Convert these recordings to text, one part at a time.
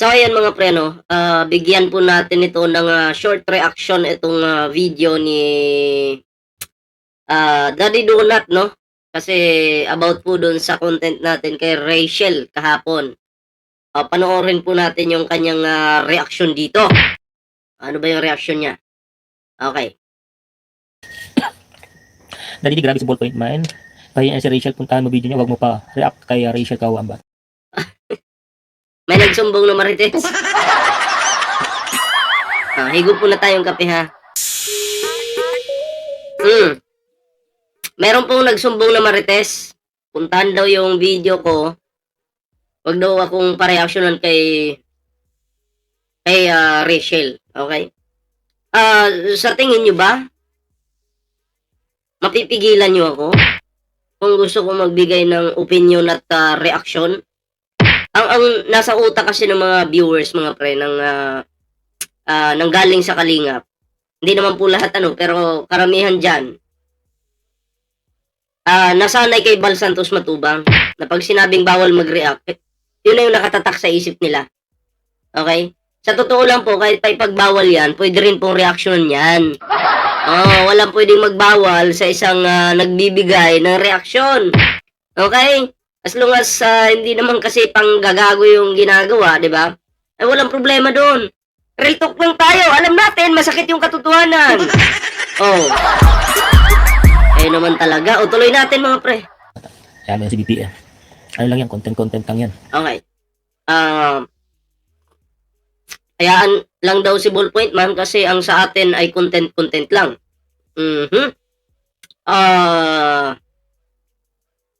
So ayan mga pre bigyan po natin ito ng, short reaction itong, video ni, Daddy Donut 'no. Kasi about po dun sa content natin kay Rachel kahapon. Panoorin po natin yung kanyang, reaksyon dito. Ano ba yung reaksyon niya? Okay. Daddy, grabe si ballpoint man. Pahiya si Rachel, puntahan mo video niya, wag mo pa react kay Rachel Kawamba. May nagsumbong na Marites. Higop muna tayong kape ha. Meron pong nagsumbong na Marites. Puntahan daw yung video ko. Wag daw akong pareaksyonan kay Rachel. Okay? Sa tingin nyo ba, mapipigilan nyo ako kung gusto kong magbigay ng opinion at reaction? Ang nasa utak kasi ng mga viewers, mga pre, ng galing sa Kalingap. Hindi naman po lahat pero karamihan dyan. Nasanay kay Bal Santos Matubang na pag sinabing bawal mag-react, yun na yung nakatatak sa isip nila. Okay? Sa totoo lang po, kahit pagbawal yan, pwede rin pong reaksyon yan. Walang pwedeng magbawal sa isang nagbibigay ng reaksyon. Okay? As long as hindi naman kasi panggagago yung ginagawa, di ba? Ay walang problema doon. Real talk lang tayo. Alam natin, masakit yung katotohanan. Naman talaga. Tuloy natin mga pre. Yan si BP. Ano lang yan, content lang yan. Okay. Hayaan lang daw si Ballpoint man kasi ang sa atin ay content lang.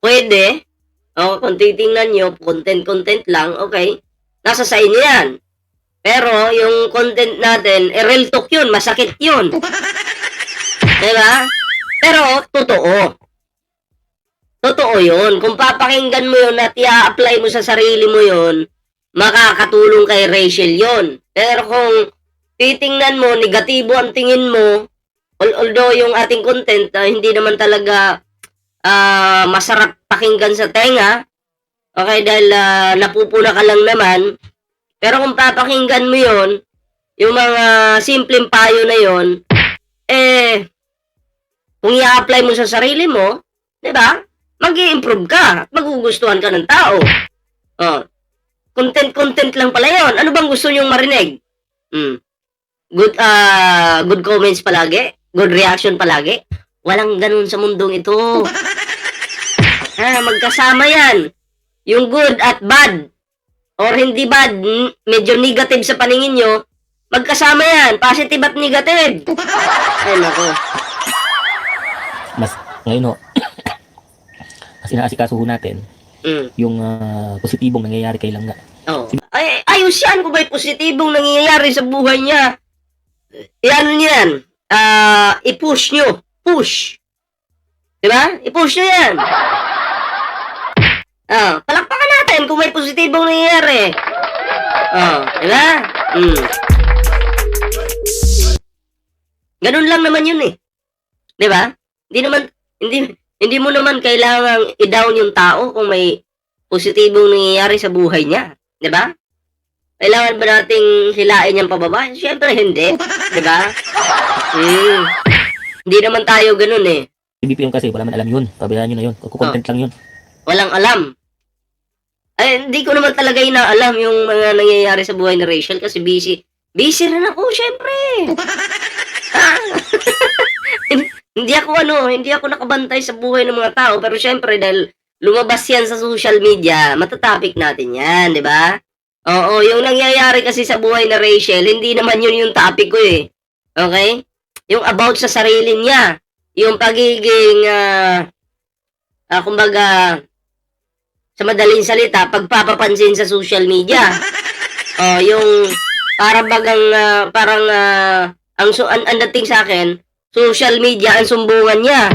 Pwede. Kung titingnan nyo, content lang, okay. Nasa sa inyo yan. Pero, yung content natin, real talk yun, masakit yun. Diba? Pero, totoo. Totoo yun. Kung papakinggan mo yun at i-apply mo sa sarili mo yun, makakatulong kay Rachel yun. Pero kung titingnan mo, negatibo ang tingin mo, although yung ating content, hindi naman talaga masarap pakinggan sa tenga, okay, dahil napupuna ka lang naman, pero kung papakinggan mo yon, yung mga simpleng payo na yon, kung i-apply mo sa sarili mo, di ba, mag-i-improve ka, at magugustuhan ka ng tao. Content lang pala yon. Ano bang gusto nyong marinig? Good comments palagi? Good reaction palagi? Walang ganun sa mundong ito. Magkasama yan. Yung good at bad. Or hindi bad, medyo negative sa paningin nyo, magkasama yan. Positive at negative. Ay, nako. Mas, ngayon mas inaasikasuho natin yung positibong nangyayari kay Langga. Ay, ayos yan kung may positibong nangyayari sa buhay niya. Yan. I-push nyo. Push. Diba? I-push nyo yan. Palakpakan natin kung may positibong nangyayari. Diba? Ganun lang naman yun eh. Diba? Hindi mo naman kailangang i-down yung tao kung may positibong nangyayari sa buhay niya. Diba? Kailangan ba nating hilain niyang pababa? Siyempre hindi. Diba? Hindi naman tayo ganun eh. BP yung kasi, wala man alam yun. Pabayaan nyo na yun. Content lang yun. Walang alam. Ay, hindi ko naman talaga inaalam yung mga nangyayari sa buhay ni Rachel kasi busy. Busy rin ako, syempre. Hindi ako nakabantay sa buhay ng mga tao, pero syempre dahil lumabas yan sa social media, matatapik natin yan, di ba? Oo, yung nangyayari kasi sa buhay ni Rachel, hindi naman yun yung topic ko eh. Okay? Yung about sa sarili niya, yung pagiging, kumbaga, sa madaling salita, pagpapapansin sa social media. Yung ang dating sa akin, social media ang sumbungan niya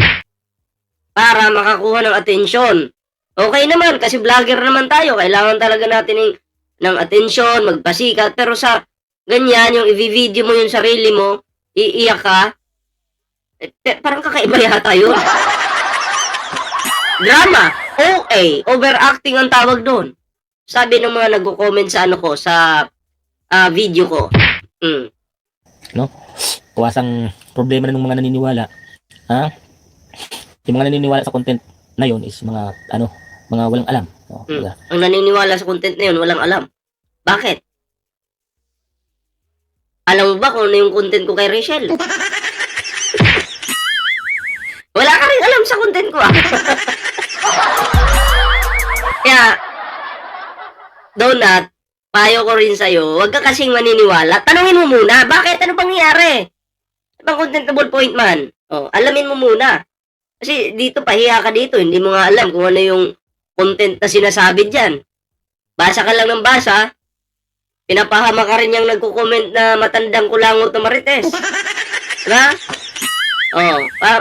para makakuha ng atensyon. Okay naman, kasi vlogger naman tayo, kailangan talaga natin ng atensyon, magpasikat, pero sa ganyan, yung i-video mo yung sarili mo, iiyak ka, parang kakaiba yata yun. Drama. OA. Overacting ang tawag doon. Sabi ng mga nagko-comment sa sa video ko. No? Kuwasang problema na ng mga naniniwala. Ha? Yung mga naniniwala sa content na yon is mga mga walang alam. No? Ang naniniwala sa content na yun, walang alam. Bakit? Alam mo ba kung ano yung content ko kay Rachel? Wala ka rin alam sa content ko, Kaya, Donut, payo ko rin sa'yo, huwag ka kasing maniniwala. Tanungin mo muna, bakit? Ano bang nangyari? Ibang contentable point man. Alamin mo muna. Kasi dito, pahiya ka dito. Hindi mo nga alam kung ano yung content na sinasabi dyan. Basa ka lang ng basa, pinapahama ka rin yung nagko-comment na matandang kulangot na marites. Diba?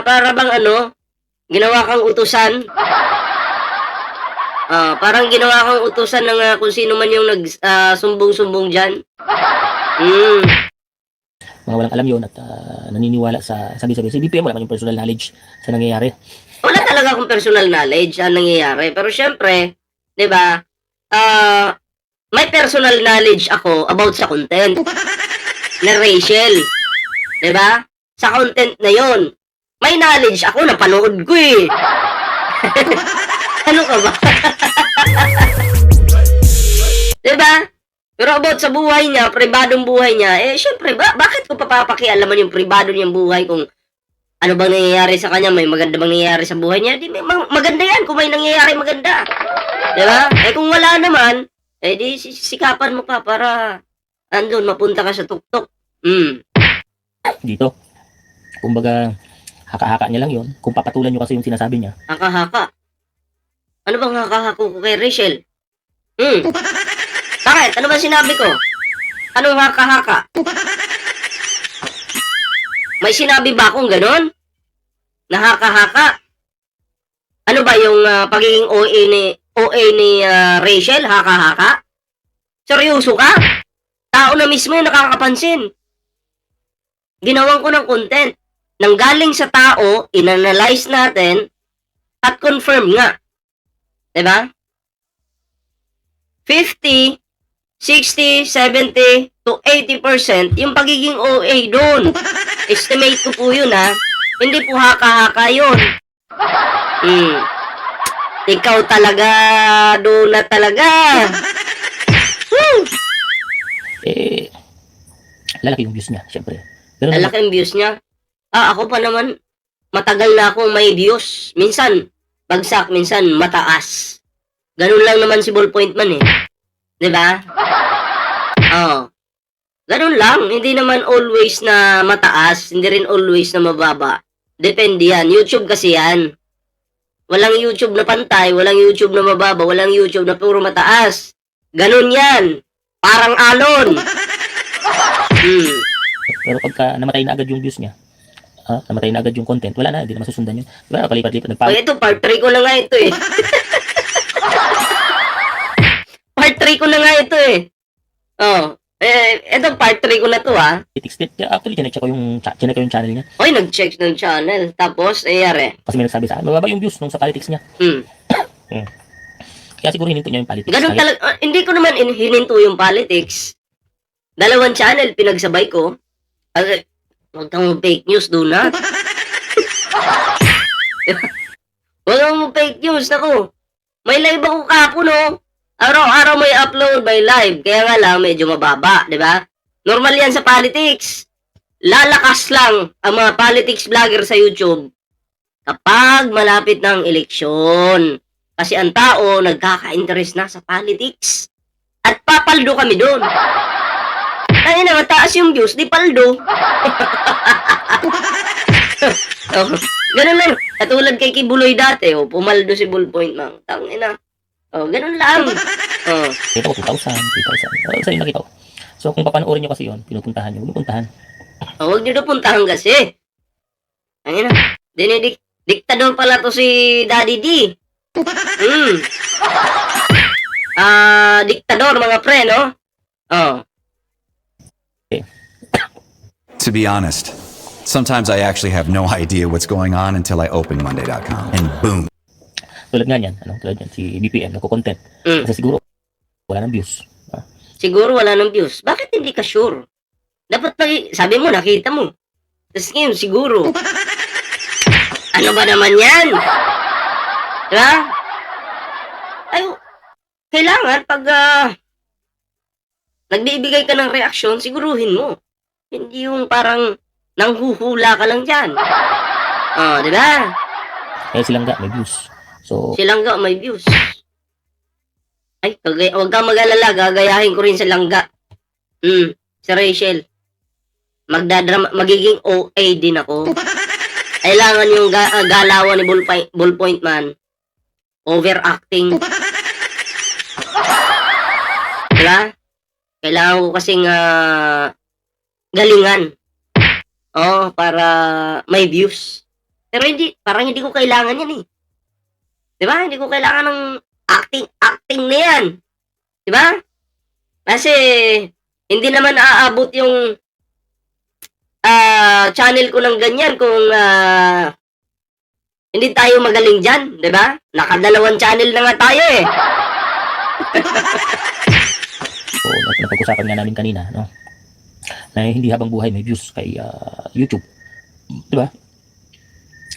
Para bang ginawa kang utusan. Parang ginawa kang utusan ng kung sino man yung nagsumbong-sumbong dyan. Mga walang alam yun at naniniwala sa sabi-sabi. Si BPM wala man yung personal knowledge sa nangyayari. Wala talaga akong personal knowledge ang nangyayari. Pero syempre, di ba, may personal knowledge ako about sa content na Rachel. Di ba? Sa content na yon, may knowledge ako, napanood ko eh. Ano ka ba? Di ba? Pero about sa buhay niya, pribadong buhay niya, syempre, bakit ko papakialaman yung pribado niyang buhay kung ano bang nangyayari sa kanya, may maganda bang nangyayari sa buhay niya? Di, maganda yan kung may nangyayari maganda. Di ba? Kung wala naman, di sikapan mo pa para andun, mapunta ka sa tuktok. Dito, kumbaga, haka-haka niya lang yun. Kung papatulan nyo kasi yung sinasabi niya. Haka-haka? Ano bang haka-hako ko kay Rachel? Bakit? Ano ba sinabi ko? Anong haka-haka? May sinabi ba akong ganon? Na haka-haka? Ano ba yung pagiging OA ni Rachel? Haka-haka? Seryoso ka? Tao na mismo yung nakakapansin. Ginawan ko ng content. Nanggaling sa tao, inanalyze natin, at confirm nga. Diba? 50, 60, 70 to 80% yung pagiging OA doon. Estimate ko po yun Hindi po haka-haka yun. Ikaw talaga, Donut talaga. Lalaki yung views niya, syempre. Lalaki yung views niya. Ako pa naman, matagal na akong may views. Minsan, bagsak, minsan mataas. Ganun lang naman si Ballpoint Man Diba? Ganun lang. Hindi naman always na mataas. Hindi rin always na mababa. Depende yan. YouTube kasi yan. Walang YouTube na pantay. Walang YouTube na mababa. Walang YouTube na puro mataas. Ganun yan. Parang alon. Pero pagka namatay na agad yung views niya, namatay na agad yung content, wala na, hindi na masusundan yun. Diba, palipat-lipat, ito, part 3 ko na nga ito Part 3 ko na nga ito ito part 3 ko na to Actually, chinek ko yung channel niya. Oy, nag-check ng channel. Tapos, yari. Kasi may nagsabi sa akin, mababa yung views nung sa politics niya. Kaya siguro hininto niya yung politics. Ganun talaga, hindi ko naman hininto yung politics. 2 channel, pinagsabay ko. Huwag kang fake news doon Huwag kang fake news, ako. May live ako kapon, Araw-araw may upload by live. Kaya nga lang, medyo mababa, di ba? Normal yan sa politics. Lalakas lang ang mga politics vlogger sa YouTube kapag malapit ng eleksyon. Kasi ang tao nagkaka-interest na sa politics. At papaldo kami doon. Kaya na, mataas yung views, di paldo. Ganun lang. Katulad kay Kibuloy dati, pumaldo si Ballpoint Man. Tangina. Ganun lang. Kita ko 2,000. Sa inyo nakita ko. So, kung papanoorin nyo kasi yun, pinupuntahan nyo. Huwag puntahan. Huwag nyo na puntahan kasi. Tangina. Diktador pala to si Daddy D. Diktador mga pre, no? To be honest, sometimes I actually have no idea what's going on until I open Monday.com and boom. Tulad nga yan, tulad yan, si BPM, nagko-content. Kasi siguro, wala nang views. siguro wala ng views. Bakit hindi ka sure? Dapat sabi mo, nakita mo. Tapos ngayon, siguro. Ano ba naman yan? Diba? Ay, kailangan pag nagbibigay ka ng reaksyon, siguruhin mo. Hindi yung parang nanghuhula ka lang dyan. Diba? Eh silang nga may views. So, Silangga may views. Ay, huwag kang mag-alala, gagayahin ko rin sa langga. Si Rachel. Magiging OA din ako. Kailangan yung galawan ni Ballpoint Man. Overacting. Diba? Kailangan ko kasing galingan. Para may views. Pero parang hindi ko kailangan yan eh. Diba? Hindi ko kailangan ng acting na yan. Diba? Kasi, hindi naman aabot yung channel ko ng ganyan kung hindi tayo magaling dyan. Diba? Nakadalawang channel na nga tayo eh. so napag-usapan nga namin kanina, no? Na hindi habang buhay may views kay YouTube. Diba?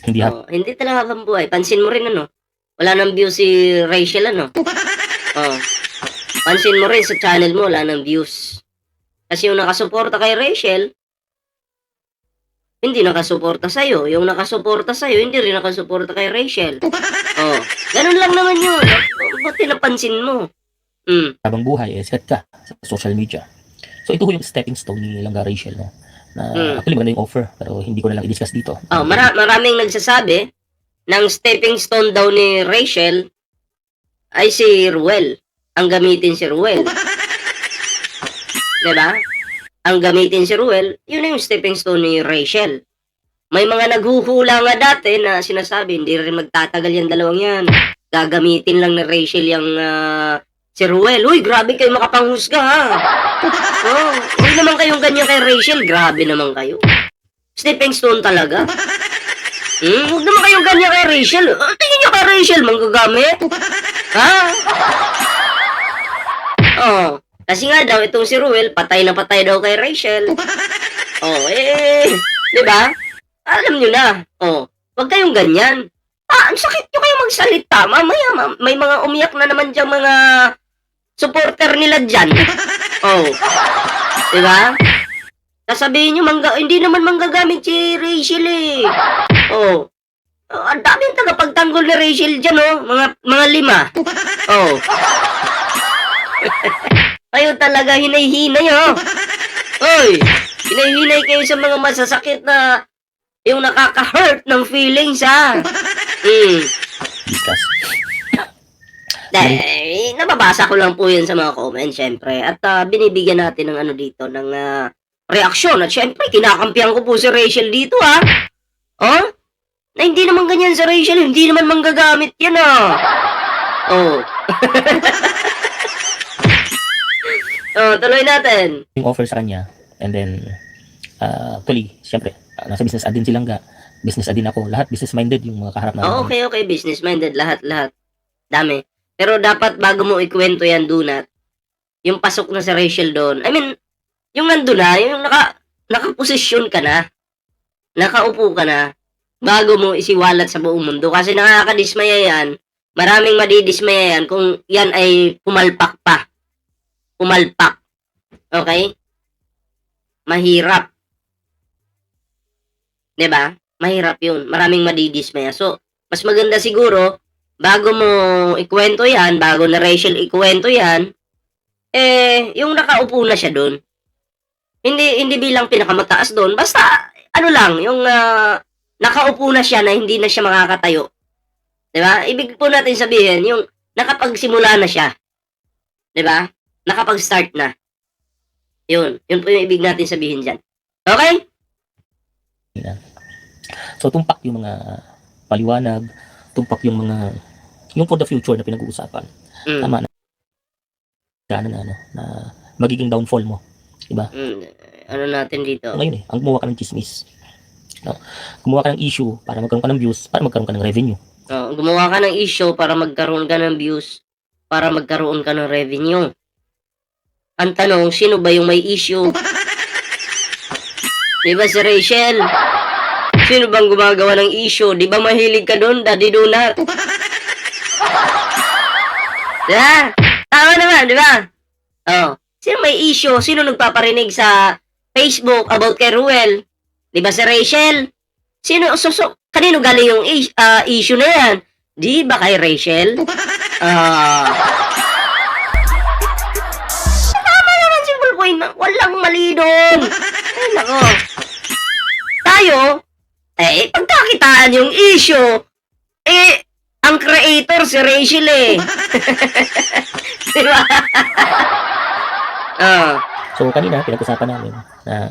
Hindi talaga habang buhay. Pansin mo rin wala nang views si Rachel Pansin mo rin sa channel mo, wala nang views. Kasi yung nakasuporta kay Rachel, hindi nakasuporta sa'yo. Yung nakasuporta sa'yo, hindi rin nakasuporta kay Rachel. Ganun lang naman yun. Ba't napansin mo? Habang buhay, sikat ka sa social media. So ito yung stepping stone ni Langga Rachel, no? Na actually maganda yung offer, pero hindi ko na lang i-discuss dito. Maraming nagsasabi ng stepping stone daw ni Rachel ay si Ruel. Ang gamitin si Ruel. Diba? Ang gamitin si Ruel, yun yung stepping stone ni Rachel. May mga naghuhula nga dati na sinasabi, hindi rin magtatagal yung dalawang yan. Gagamitin lang ni Rachel yung si Ruel. Uy, grabe kayo makapanghusga ha. Huwag naman kayong ganyan kay Rachel. Grabe naman kayo. Stepping stone talaga. Huwag naman kayong ganyan kay Rachel. Tingin nyo kay Rachel, manggagamit. Ha? Kasi nga daw, itong si Ruel, patay na patay daw kay Rachel. Di ba? Alam nyo na. Huwag kayong ganyan. Ang sakit nyo kayo magsalita. Mamaya, may mga umiyak na naman dyan mga supporter nila dyan. Di ba? Sasabihin nyo, hindi naman manggagamit si Rachel eh. Ang daming tagapagtanggol ni Rachel dyan, mga 5. Kayo talaga hinay-hinay, hinay-hinay kayo sa mga masasakit na yung nakaka-hurt ng feelings, Discuss. Nababasa ko lang po yun sa mga comments, syempre. At binibigyan natin ng ng reaksyon. At syempre, kinakampihan ko po si Rachel dito, na hindi naman ganyan si Rachel, hindi naman manggagamit yan, tuloy natin. Yung offer sa kanya, and then, actually, syempre, nasa business ad din silang business ad din ako, lahat business-minded yung mga kaharap na. Okay, business-minded, lahat. Dami. Pero dapat bago mo ikwento yan, Dunat, yung pasok na si Rachel doon, I mean, yung nandun na, yung nakaposisyon ka na, nakaupo ka na, bago mo isiwalat sa buong mundo. Kasi nakakadismaya yan, maraming madidismaya yan kung yan ay pumalpak pa. Pumalpak. Okay? Mahirap. Diba? Mahirap yun. Maraming madidismaya. So, mas maganda siguro, bago mo ikwento yan, bago na Rachel ikwento yan, yung nakaupo na siya doon. Hindi bilang pinakamataas doon. Basta, yung nakaupo na siya na hindi na siya makakatayo. Diba? Ibig po natin sabihin, yung nakapagsimula na siya. Diba? Nakapag-start na. Yun po yung ibig natin sabihin dyan. Okay? So, tumpak yung mga paliwanag, tumpak yung for the future na pinag-uusapan. Tama na. Na magiging downfall mo. Diba? Ano natin dito? Ngayon ang gumawa ka ng chismis. No? Gumawa ka ng issue para magkaroon ka ng views, para magkaroon ka ng revenue. Gumawa ka ng issue para magkaroon ka ng views, para magkaroon ka ng revenue. Ang tanong, sino ba yung may issue? Di ba si Rachel? Sino bang gumagawa ng issue? Di ba mahilig ka doon, Daddy Donut? Diba? Tama naman, di ba? Oh. Sino may issue? Sino nagpaparinig sa Facebook about kay Ruel? Di ba si Rachel? Sino? Kanino galing yung issue na yan? Di ba kay Rachel? Tama naman si Bullpoint. Walang mali doon. Ay, nako. Tayo, pagkakitaan yung issue, ang creator si Rachel eh. Diba? So kanina pinag-usapan namin na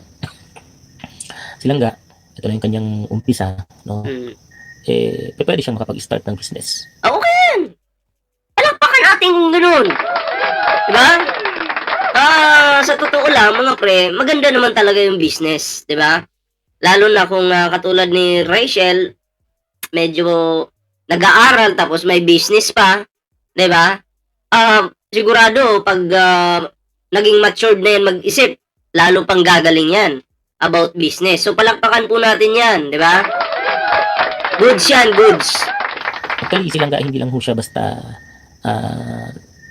si Langga, ito na yung kanyang umpisa, no? Pwede siyang makapag-start ng business. Okay yan. Palakpakan natin kung ganun. Diba? Sa totoo lang, mga pre, maganda naman talaga yung business. Diba? Lalo na kung katulad ni Rachel, medyo nag-aaral tapos may business pa. Diba? Sigurado, pag naging matured na yan mag-isip, lalo pang gagaling yan about business. So, palakpakan po natin yan. Diba? Goods yan, goods. Actually, si Langga, hindi lang ho siya basta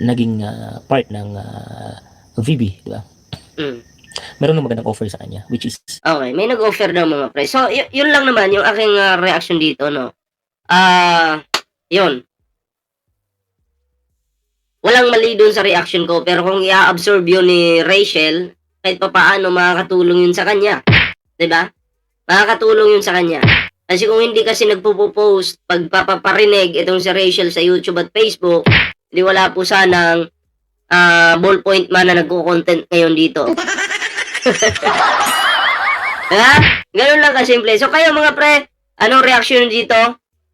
naging part ng VB, di ba? Meron ng magandang offer sa kanya, which is... Okay, may nag-offer ng mga pre. So, yun lang naman yung aking reaction dito, no? Yun. Walang mali dun sa reaction ko, pero kung i-absorb yun ni Rachel, kahit pa paano makakatulong yun sa kanya. Diba? Makakatulong yun sa kanya. Kasi kung hindi kasi nagpo-post, pagpaparinig itong si Rachel sa YouTube at Facebook, hindi wala po sanang Ballpoint Man na nagko-content ngayon dito. Diba? Ganun lang kasimple. So kayo mga pre, anong reaction dito?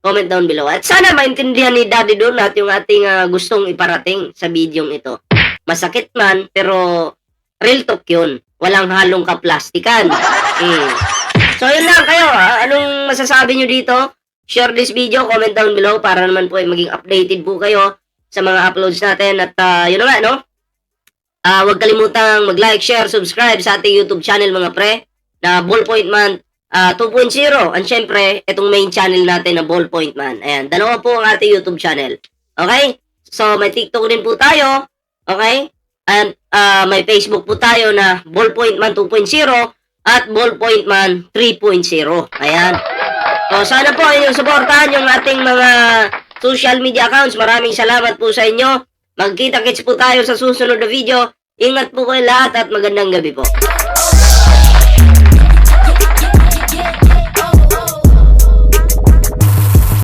Comment down below. At sana maintindihan ni Daddy Donut yung ating gustong iparating sa video ito. Masakit man, pero real talk yun. Walang halong kaplastikan. So yun lang kayo. Anong masasabi nyo dito? Share this video, comment down below para naman po ay maging updated po kayo sa mga uploads natin. At yun na nga, no? Huwag kalimutang mag-like, share, subscribe sa ating YouTube channel mga pre na Ballpoint Man 2.0. And syempre, itong main channel natin na Ballpoint Man. Ayan, dalawa po ang ating YouTube channel. Okay? So, may TikTok din po tayo. Okay? And may Facebook po tayo na Ballpoint Man 2.0 at Ballpoint Man 3.0. Ayan. So, sana po inyong suportahan yung ating mga social media accounts. Maraming salamat po sa inyo. Magkita-kits po tayo sa susunod na video. Ingat po kayo lahat at magandang gabi po.